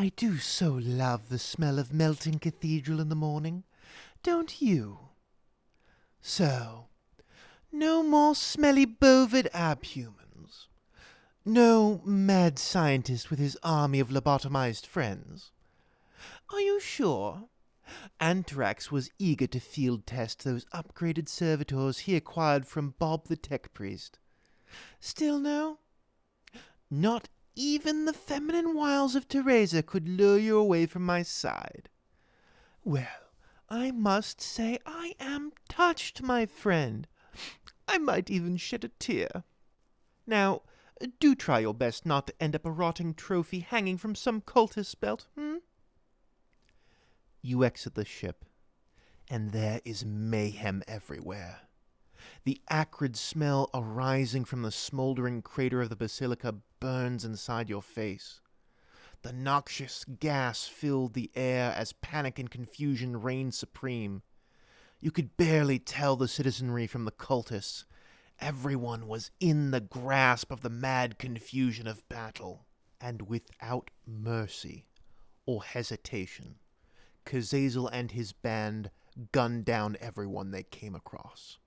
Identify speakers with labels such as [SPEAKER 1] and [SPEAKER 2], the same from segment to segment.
[SPEAKER 1] I do so love the smell of melting cathedral in the morning, don't you? So, no more smelly bovid abhumans. No mad scientist with his army of lobotomized friends. Are you sure? Anthrax was eager to field test those upgraded servitors he acquired from Bob the Tech Priest. Still no? Not even the feminine wiles of Teresa could lure you away from my side. Well, I must say I am touched, my friend. I might even shed a tear. Now, do try your best not to end up a rotting trophy hanging from some cultist's belt, You exit the ship, and there is mayhem everywhere. The acrid smell arising from the smoldering crater of the basilica burns inside your face. The noxious gas filled the air as panic and confusion reigned supreme. You could barely tell the citizenry from the cultists. Everyone was in the grasp of the mad confusion of battle, and without mercy or hesitation, Kazazel and his band gunned down everyone they came across.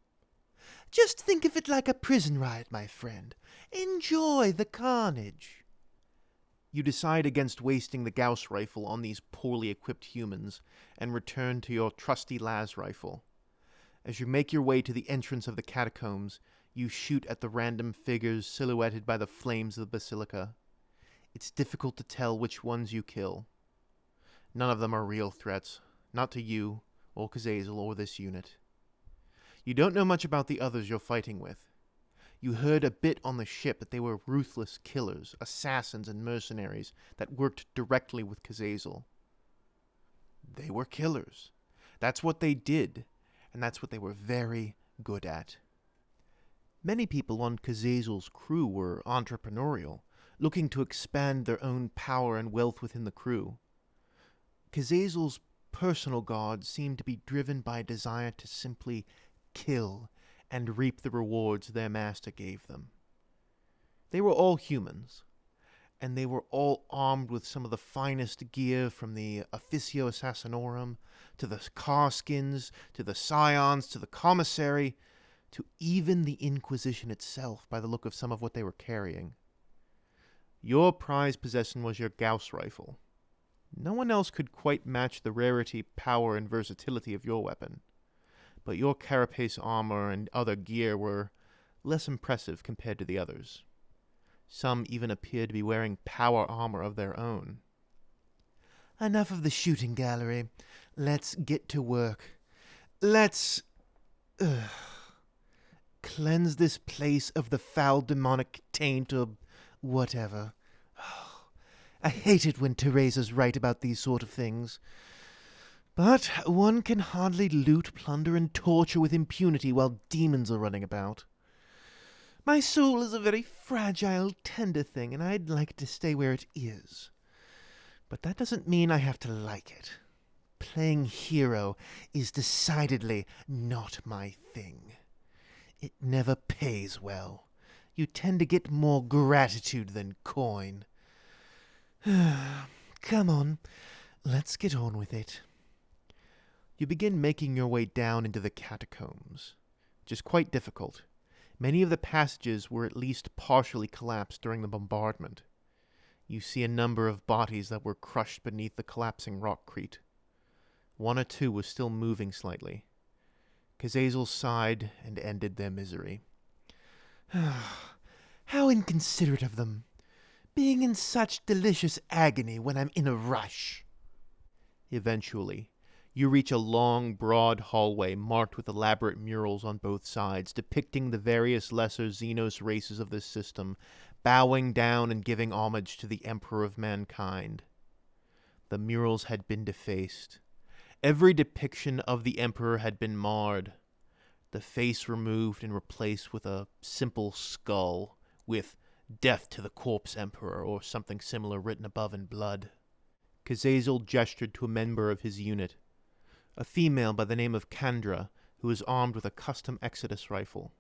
[SPEAKER 1] Just think of it like a prison riot, my friend. Enjoy the carnage. You decide against wasting the Gauss rifle on these poorly equipped humans and return to your trusty las rifle. As you make your way to the entrance of the catacombs, you shoot at the random figures silhouetted by the flames of the basilica. It's difficult to tell which ones you kill. None of them are real threats, not to you, or Kazazel, or this unit. You don't know much about the others you're fighting with. You heard a bit on the ship that they were ruthless killers, assassins, and mercenaries that worked directly with Kazazel. They were killers. That's what they did, and that's what they were very good at. Many people on Kazazel's crew were entrepreneurial, looking to expand their own power and wealth within the crew. Kazazel's personal guard seemed to be driven by a desire to simply kill and reap the rewards their master gave them. They were all humans, and they were all armed with some of the finest gear, from the Officio Assassinorum, to the car skins, to the scions, to the commissary, to even the Inquisition itself, by the look of some of what they were carrying. Your prized possession was your Gauss rifle. No one else could quite match the rarity, power, and versatility of your weapon, but your carapace armor and other gear were less impressive compared to the others. Some even appeared to be wearing power armor of their own. Enough of the shooting gallery. Let's get to work. Let's cleanse this place of the foul demonic taint, or whatever. I hate it when Teresa's right about these sort of things. But one can hardly loot, plunder, and torture with impunity while demons are running about. My soul is a very fragile, tender thing, and I'd like to stay where it is. But that doesn't mean I have to like it. Playing hero is decidedly not my thing. It never pays well. You tend to get more gratitude than coin. Come on, let's get on with it. You begin making your way down into the catacombs, which is quite difficult. Many of the passages were at least partially collapsed during the bombardment. You see a number of bodies that were crushed beneath the collapsing rockcrete. One or two was still moving slightly. Kazazel sighed and ended their misery. How inconsiderate of them, being in such delicious agony when I'm in a rush. Eventually, you reach a long, broad hallway marked with elaborate murals on both sides, depicting the various lesser Xenos races of this system, bowing down and giving homage to the Emperor of Mankind. The murals had been defaced. Every depiction of the Emperor had been marred, the face removed and replaced with a simple skull, with "Death to the Corpse Emperor" or something similar written above in blood. Kazazel gestured to a member of his unit, a female by the name of Kandra, who was armed with a custom Exodus rifle.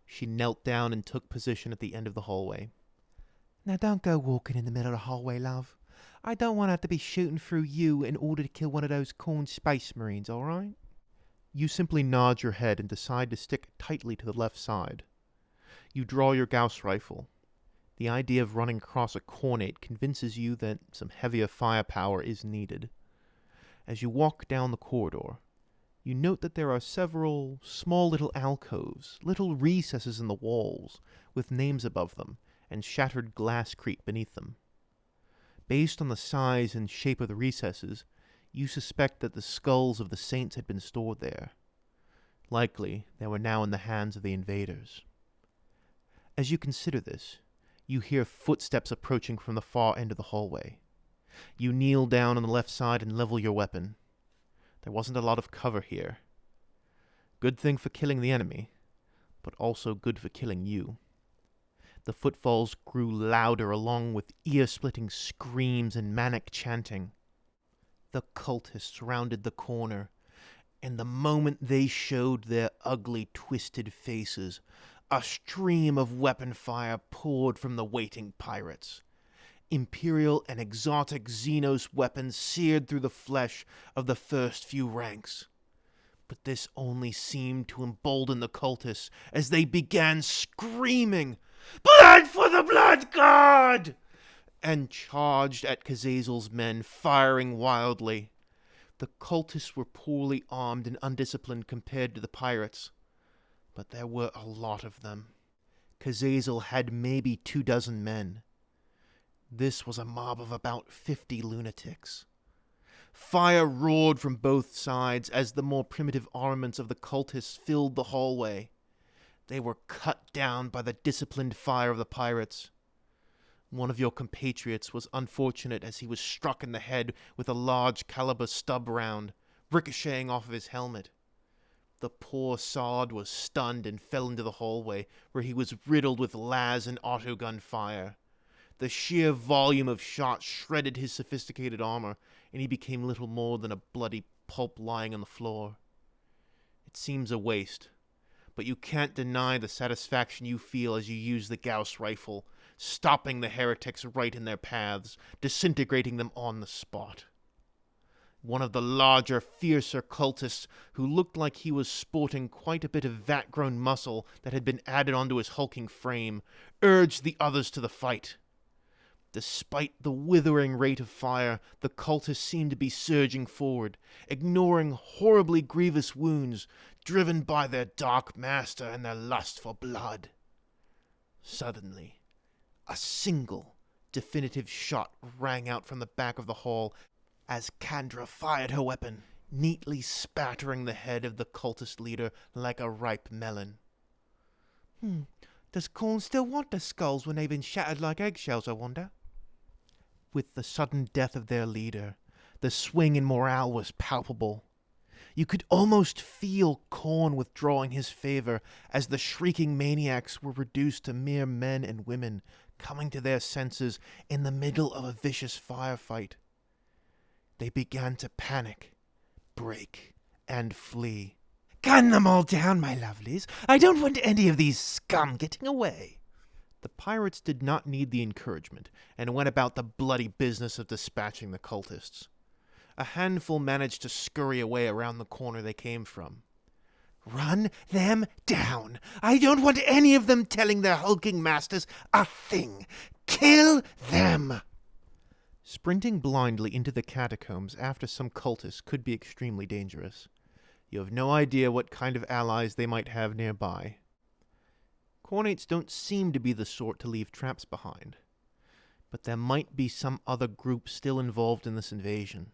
[SPEAKER 1] She knelt down and took position at the end of the hallway. Now don't go walking in the middle of the hallway, love. I don't want to have to be shooting through you in order to kill one of those corn space marines, alright? You simply nod your head and decide to stick tightly to the left side. You draw your Gauss rifle. The idea of running across a cornate convinces you that some heavier firepower is needed. As you walk down the corridor, you note that there are several small little alcoves, little recesses in the walls, with names above them, and shattered glasscrete beneath them. Based on the size and shape of the recesses, you suspect that the skulls of the saints had been stored there. Likely, they were now in the hands of the invaders. As you consider this, you hear footsteps approaching from the far end of the hallway. You kneel down on the left side and level your weapon. There wasn't a lot of cover here. Good thing for killing the enemy, but also good for killing you. The footfalls grew louder along with ear-splitting screams and manic chanting. The cultists rounded the corner, and the moment they showed their ugly, twisted faces, a stream of weapon fire poured from the waiting pirates. Imperial and exotic Xenos weapons seared through the flesh of the first few ranks. But this only seemed to embolden the cultists as they began screaming, "Blood for the Blood God!" and charged at Kazazel's men, firing wildly. The cultists were poorly armed and undisciplined compared to the pirates, but there were a lot of them. Kazazel had maybe 24 men. This was a mob of about 50 lunatics. Fire roared from both sides as the more primitive armaments of the cultists filled the hallway. They were cut down by the disciplined fire of the pirates. One of your compatriots was unfortunate as he was struck in the head with a large caliber stub round, ricocheting off of his helmet. The poor sod was stunned and fell into the hallway, where he was riddled with las and autogun fire. The sheer volume of shots shredded his sophisticated armor, and he became little more than a bloody pulp lying on the floor. It seems a waste, but you can't deny the satisfaction you feel as you use the Gauss rifle, stopping the heretics right in their paths, disintegrating them on the spot. One of the larger, fiercer cultists, who looked like he was sporting quite a bit of vat-grown muscle that had been added onto his hulking frame, urged the others to the fight. Despite the withering rate of fire, the cultists seemed to be surging forward, ignoring horribly grievous wounds, driven by their dark master and their lust for blood. Suddenly, a single, definitive shot rang out from the back of the hall as Kandra fired her weapon, neatly spattering the head of the cultist leader like a ripe melon. Does Khorne still want the skulls when they've been shattered like eggshells, I wonder? With the sudden death of their leader, the swing in morale was palpable. You could almost feel Khorne withdrawing his favor as the shrieking maniacs were reduced to mere men and women, coming to their senses in the middle of a vicious firefight. They began to panic, break, and flee. "Gun them all down, my lovelies. I don't want any of these scum getting away." The pirates did not need the encouragement, and went about the bloody business of dispatching the cultists. A handful managed to scurry away around the corner they came from. "Run them down. I don't want any of them telling their hulking masters a thing. Kill them." Sprinting blindly into the catacombs after some cultists could be extremely dangerous. You have no idea what kind of allies they might have nearby. Cornates don't seem to be the sort to leave traps behind, but there might be some other group still involved in this invasion.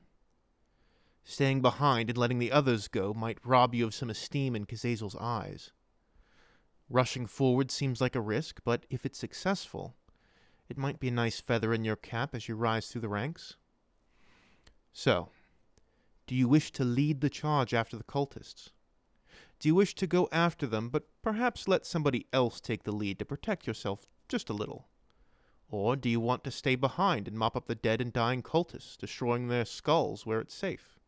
[SPEAKER 1] Staying behind and letting the others go might rob you of some esteem in Kazazel's eyes. Rushing forward seems like a risk, but if it's successful, it might be a nice feather in your cap as you rise through the ranks. So, do you wish to lead the charge after the cultists? Do you wish to go after them, but perhaps let somebody else take the lead to protect yourself just a little? Or do you want to stay behind and mop up the dead and dying cultists, destroying their skulls where it's safe?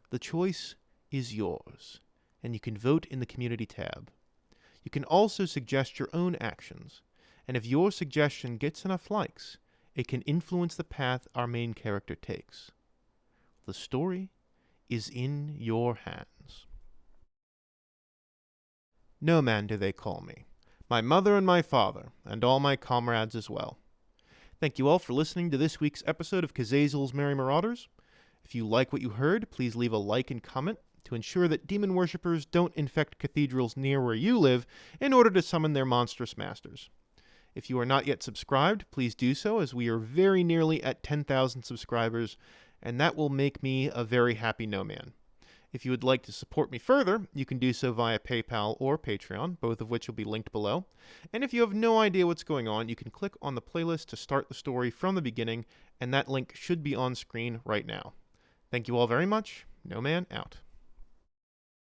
[SPEAKER 1] The choice is yours, and you can vote in the community tab. You can also suggest your own actions, and if your suggestion gets enough likes, it can influence the path our main character takes. The story is in your hands. No man do they call me. My mother and my father, and all my comrades as well. Thank you all for listening to this week's episode of Kazazel's Merry Marauders. If you like what you heard, please leave a like and comment to ensure that demon worshippers don't infect cathedrals near where you live in order to summon their monstrous masters. If you are not yet subscribed, please do so, as we are very nearly at 10,000 subscribers, and that will make me a very happy no man. If you would like to support me further, you can do so via PayPal or Patreon, both of which will be linked below. And if you have no idea what's going on, you can click on the playlist to start the story from the beginning, and that link should be on screen right now. Thank you all very much. No man out.